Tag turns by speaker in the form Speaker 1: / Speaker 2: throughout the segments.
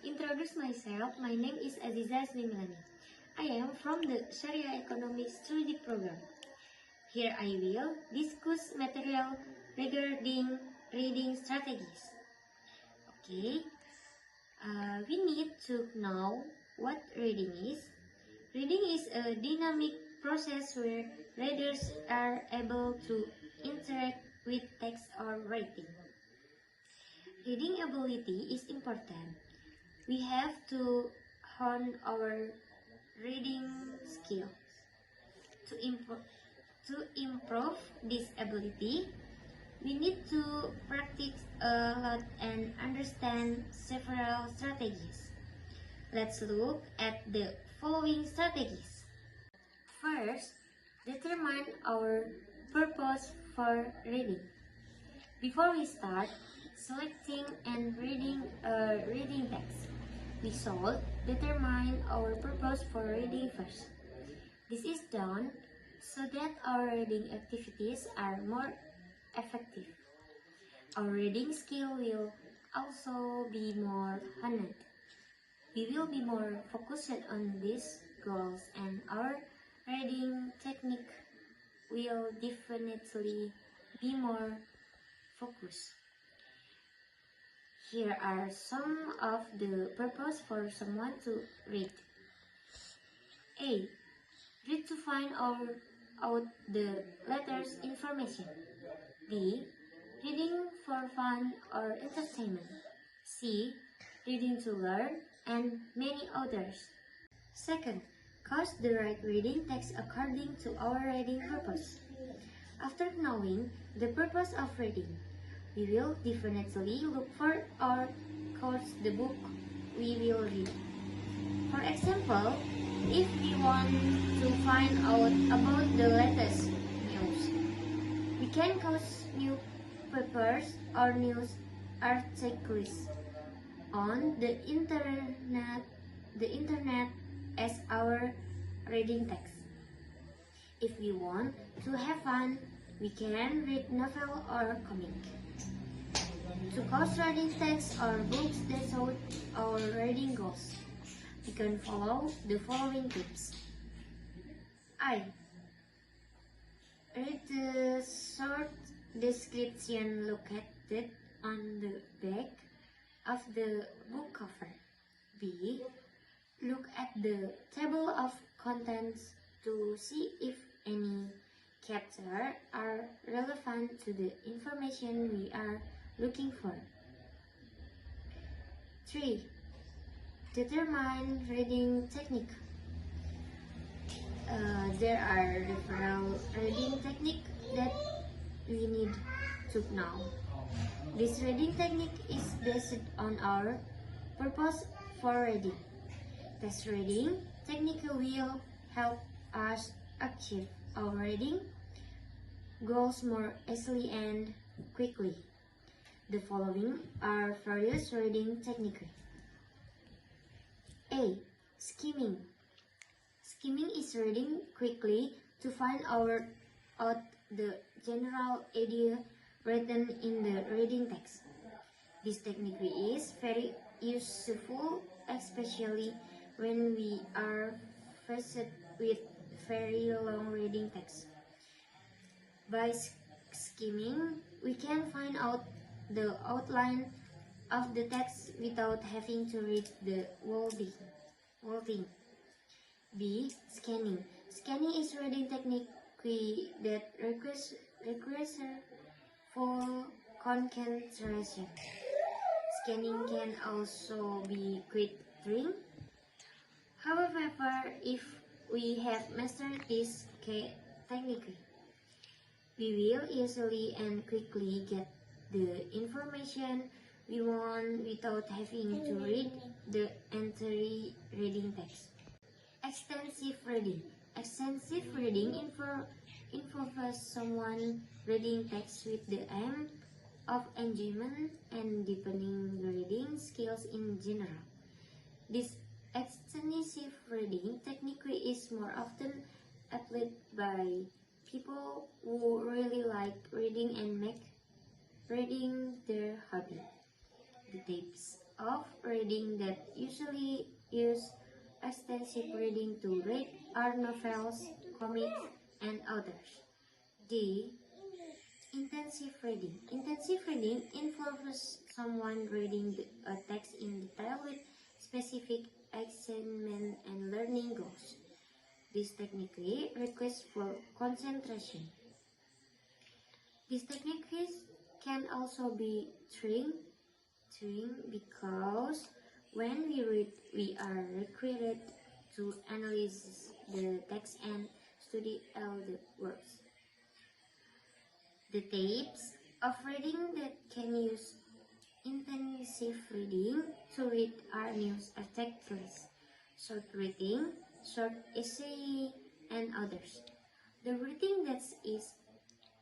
Speaker 1: introduce myself, my name is Aziza Smimilani. I am from the Sharia Economics Study Program. Here I will discuss material regarding reading strategies. Okay, we need to know what reading is. Reading is a dynamic process where readers are able to interact with text or writing. Reading ability is important. We have to hone our reading skills. To improve this ability, we need to practice a lot and understand several strategies. Let's look at the following strategies. First, determine our purpose for reading. Before we start selecting and reading a reading text, we should determine our purpose for reading first. This is done so that our reading activities are more effective. Our reading skill will also be more honed. We will be more focused on these goals, and our reading technique will definitely be more focused. Here are some of the purpose for someone to read. A. Read to find out the letters information. B. Reading for fun or entertainment. C. Reading to learn, and many others. Second, choose the right reading text according to our reading purpose. After knowing the purpose of reading, we will definitely look for or choose the book we will read. For example, if we want to find out about the latest news, we can choose newspapers or news articles on the internet as our reading text. If we want to have fun, we can read novel or comic. To choose reading text or books that suit our reading goals, we can follow the following tips. I. Read the short description located on the back of the book cover. B. Look at the table of contents to see if any chapters are relevant to the information we are looking for. 3. Determine reading technique. There are several reading techniques that we need to know. This reading technique is based on our purpose for reading. This reading technique will help us achieve our reading goals more easily and quickly. The following are various reading techniques. A. Skimming. Skimming is reading quickly to find out the general idea written in the reading text. This technique is very useful, especially when we are faced with very long reading text. By skimming, we can find out the outline of the text without having to read the whole thing. B. Scanning. Scanning is reading technique that requires full concentration. Scanning can also be quick reading. However, if we have mastered this technique, we will easily and quickly get the information we want without having to read the entire reading text. Extensive reading. Extensive reading involves someone reading text with the aim of enjoyment and deepening reading skills in general. This extensive reading technique is more often applied by people who really like reading and make reading their hobby. The types of reading that usually use extensive reading to read are novels, comics, and others. D. Intensive reading. Intensive reading involves someone reading a text in detail with specific achievement and learning goals. This technically requires full concentration. This technique can also be trained because when we read, we are required to analyze the text and study all the words. The types of reading that can use intensive reading to read are news articles, short reading, short essay, and others. The reading that is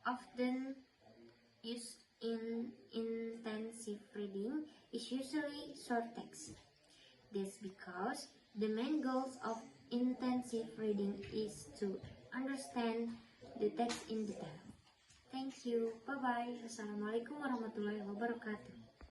Speaker 1: often used in intensive reading is usually short text. This because the main goals of intensive reading is to understand the text in detail. Thank you. Bye-bye. Assalamualaikum warahmatullahi wabarakatuh.